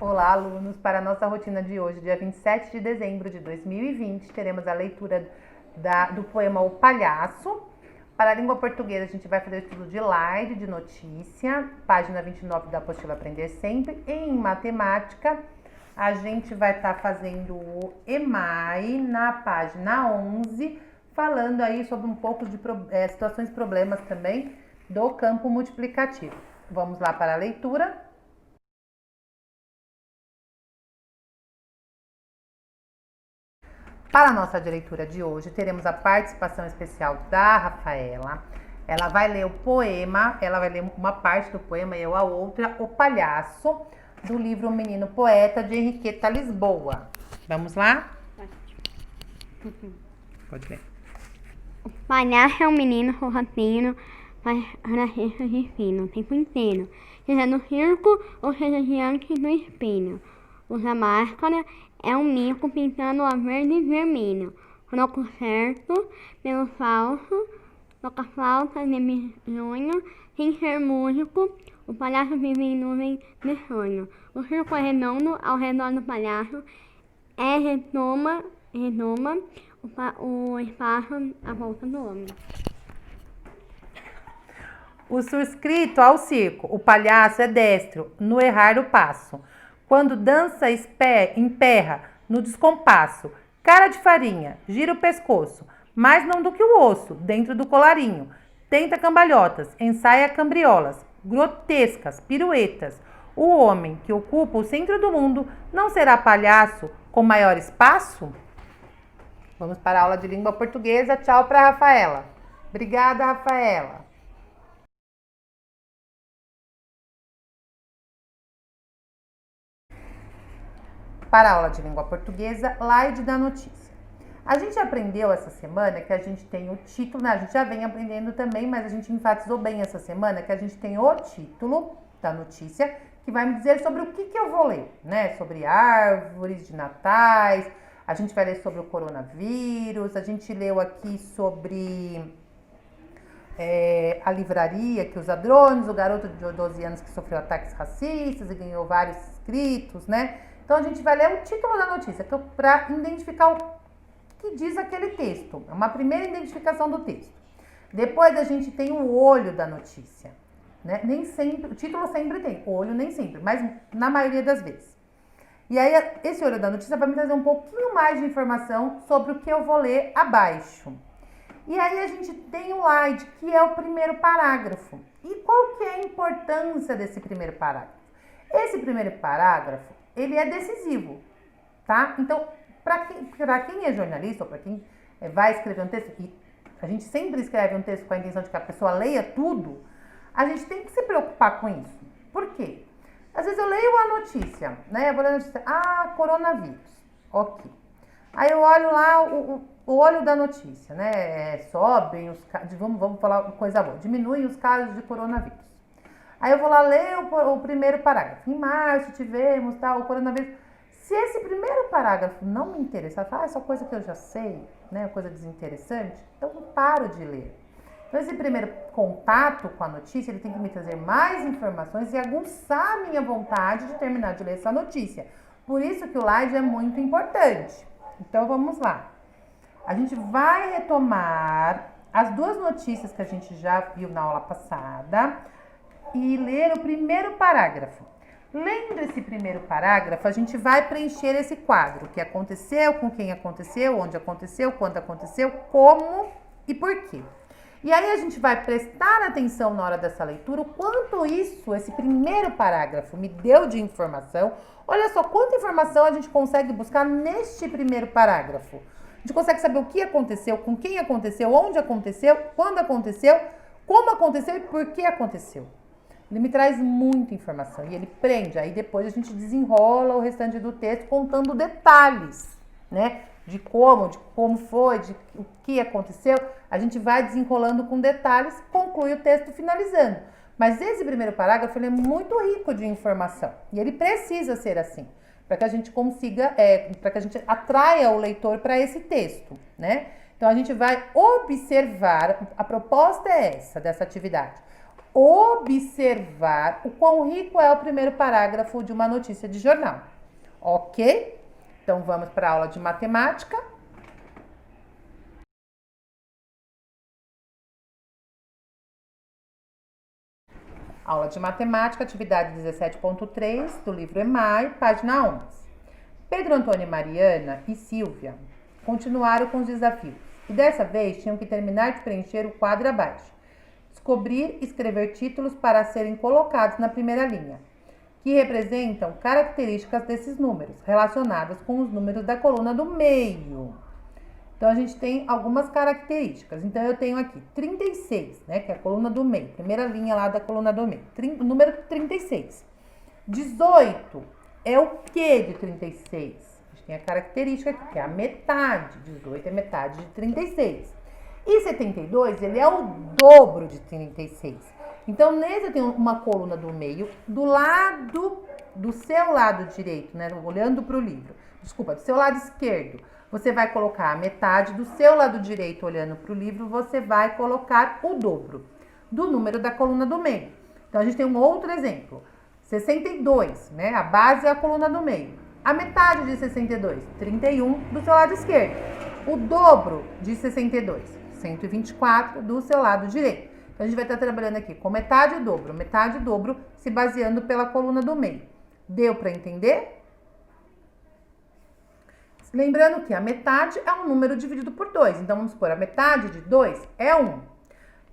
Olá, alunos! Para a nossa rotina de hoje, dia 27 de dezembro de 2020, teremos a leitura do poema O Palhaço. Para a língua portuguesa, a gente vai fazer o estudo de slide, de notícia, página 29 da apostila Aprender Sempre. Em matemática, a gente vai estar fazendo o EMAI na página 11, falando aí sobre um pouco de situações e problemas também do campo multiplicativo. Vamos lá para a leitura. Para a nossa leitura de hoje, teremos a participação especial da Rafaela. Ela vai ler o poema, ela vai ler uma parte do poema e eu a outra, O Palhaço, do livro O Menino Poeta, de Henriqueta Lisboa. Vamos lá? Pode ler. O palhaço é um menino forroteiro, para cestas de fino, o tempo inteiro, seja no circo ou seja diante do espelho. Usa máscara, é um mico pintando a verde e vermelho. Troco certo pelo falso, toca flauta de bisonho, sem ser músico. O palhaço vive em nuvem de sonho. O circo é redondo, ao redor do palhaço é redoma o espaço à volta do homem. O suscrito ao circo, o palhaço é destro no errar o passo. Quando dança, emperra no descompasso. Cara de farinha, gira o pescoço, mais não do que o osso, dentro do colarinho. Tenta cambalhotas, ensaia cambriolas, grotescas, piruetas. O homem que ocupa o centro do mundo não será palhaço com maior espaço? Vamos para a aula de língua portuguesa. Tchau para a Rafaela. Obrigada, Rafaela. Para a aula de língua portuguesa, slide da notícia. A gente aprendeu essa semana que a gente tem o título, né? A gente já vem aprendendo também, mas a gente enfatizou bem essa semana que a gente tem o título da notícia, que vai me dizer sobre o que eu vou ler, né? Sobre árvores de natais, a gente vai ler sobre o coronavírus, a gente leu aqui sobre a livraria que usa drones, o garoto de 12 anos que sofreu ataques racistas e ganhou vários inscritos, né? Então, a gente vai ler o título da notícia para identificar o que diz aquele texto. É uma primeira identificação do texto. Depois, a gente tem o olho da notícia. Né? Nem sempre, o título sempre tem, o olho nem sempre, mas na maioria das vezes. E aí, esse olho da notícia vai me trazer um pouquinho mais de informação sobre o que eu vou ler abaixo. E aí, a gente tem o slide, que é o primeiro parágrafo. E qual que é a importância desse primeiro parágrafo? Esse primeiro parágrafo, ele é decisivo, tá? Então, para quem é jornalista ou para quem vai escrever um texto, e a gente sempre escreve um texto com a intenção de que a pessoa leia tudo, a gente tem que se preocupar com isso. Por quê? Às vezes eu leio a notícia, né? Eu vou ler a notícia, coronavírus, ok. Aí eu olho lá o olho da notícia, né? Sobem os casos, vamos falar uma coisa boa, diminuem os casos de coronavírus. Aí eu vou lá ler o primeiro parágrafo. Em março tivemos o coronavírus. Se esse primeiro parágrafo não me interessar, essa coisa que eu já sei, né, coisa desinteressante, então eu paro de ler. Então esse primeiro contato com a notícia, ele tem que me trazer mais informações e aguçar a minha vontade de terminar de ler essa notícia. Por isso que o slide é muito importante. Então vamos lá. A gente vai retomar as duas notícias que a gente já viu na aula passada e ler o primeiro parágrafo. Lendo esse primeiro parágrafo, a gente vai preencher esse quadro. O que aconteceu, com quem aconteceu, onde aconteceu, quando aconteceu, como e por quê. E aí a gente vai prestar atenção na hora dessa leitura o quanto esse primeiro parágrafo me deu de informação. Olha só quanta informação a gente consegue buscar neste primeiro parágrafo. A gente consegue saber o que aconteceu, com quem aconteceu, onde aconteceu, quando aconteceu, como aconteceu e por que aconteceu. Ele me traz muita informação e ele prende. Aí depois a gente desenrola o restante do texto contando detalhes, né? De como foi, de o que aconteceu. A gente vai desenrolando com detalhes, conclui o texto finalizando. Mas esse primeiro parágrafo ele é muito rico de informação e ele precisa ser assim, para que a gente consiga, para que a gente atraia o leitor para esse texto, né? Então a gente vai observar, a proposta é essa, dessa atividade. observar o quão rico é o primeiro parágrafo de uma notícia de jornal. Ok? Então, vamos para a aula de matemática. Aula de matemática, atividade 17.3, do livro EMAI, página 11. Pedro, Antônio, Mariana e Silvia continuaram com os desafios e dessa vez tinham que terminar de preencher o quadro abaixo. Descobrir e escrever títulos para serem colocados na primeira linha, que representam características desses números, relacionadas com os números da coluna do meio. Então, a gente tem algumas características. Então, eu tenho aqui 36, né, que é a coluna do meio, primeira linha lá da coluna do meio, número 36. 18 é o que de 36? A gente tem a característica aqui, que é a metade. 18 é metade de 36. E 72, ele é o dobro de 36. Então, nesse eu tenho uma coluna do meio, do seu lado direito, né? Olhando para o livro. Desculpa, do seu lado esquerdo, você vai colocar a metade. Do seu lado direito, olhando para o livro, você vai colocar o dobro do número da coluna do meio. Então, a gente tem um outro exemplo. 62, né? A base é a coluna do meio. A metade de 62, 31, do seu lado esquerdo. O dobro de 62, 124, do seu lado direito. Então, a gente vai estar trabalhando aqui com metade e dobro, se baseando pela coluna do meio. Deu para entender? Lembrando que a metade é um número dividido por 2. Então, vamos supor, a metade de 2 é 1.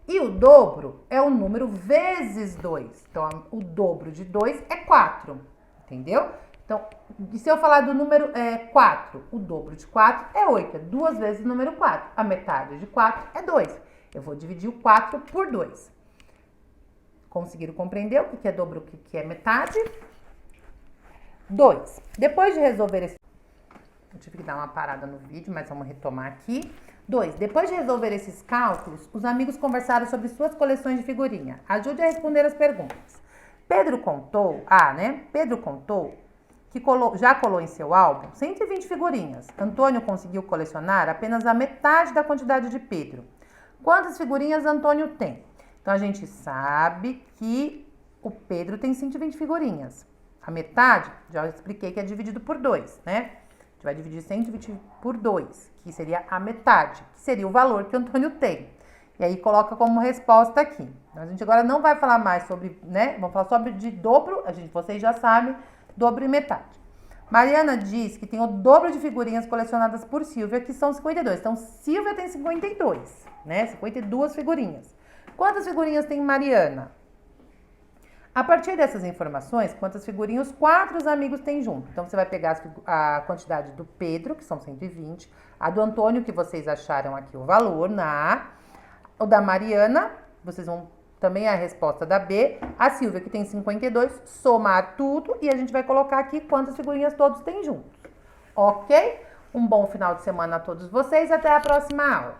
E o dobro é o número vezes 2. Então, o dobro de 2 é 4. Entendeu? Então, e se eu falar do número 4, o dobro de 4 é 8. É 2 vezes o número 4. A metade de 4 é 2. Eu vou dividir o 4 por 2. Conseguiram compreender o que é dobro, o que é metade? 2. Depois de resolver esse... Eu tive que dar uma parada no vídeo, mas vamos retomar aqui. 2. Depois de resolver esses cálculos, os amigos conversaram sobre suas coleções de figurinha. Ajude a responder as perguntas. Pedro contou que já colou em seu álbum 120 figurinhas. Antônio conseguiu colecionar apenas a metade da quantidade de Pedro. Quantas figurinhas Antônio tem? Então, a gente sabe que o Pedro tem 120 figurinhas. A metade, já expliquei que é dividido por 2, né? A gente vai dividir 120 por 2, que seria a metade, que seria o valor que o Antônio tem. E aí, coloca como resposta aqui. A gente agora não vai falar mais sobre, né? Vamos falar sobre de dobro, vocês já sabem, dobro e metade. Mariana diz que tem o dobro de figurinhas colecionadas por Silvia, que são 52. Então, Silvia tem 52, né? 52 figurinhas. Quantas figurinhas tem Mariana? A partir dessas informações, quantas figurinhas os 4 amigos têm junto? Então, você vai pegar a quantidade do Pedro, que são 120, a do Antônio, que vocês acharam aqui o valor, o da Mariana, vocês vão também a resposta da B, a Silvia, que tem 52, somar tudo e a gente vai colocar aqui quantas figurinhas todos têm juntos. Ok? Um bom final de semana a todos vocês, até a próxima aula.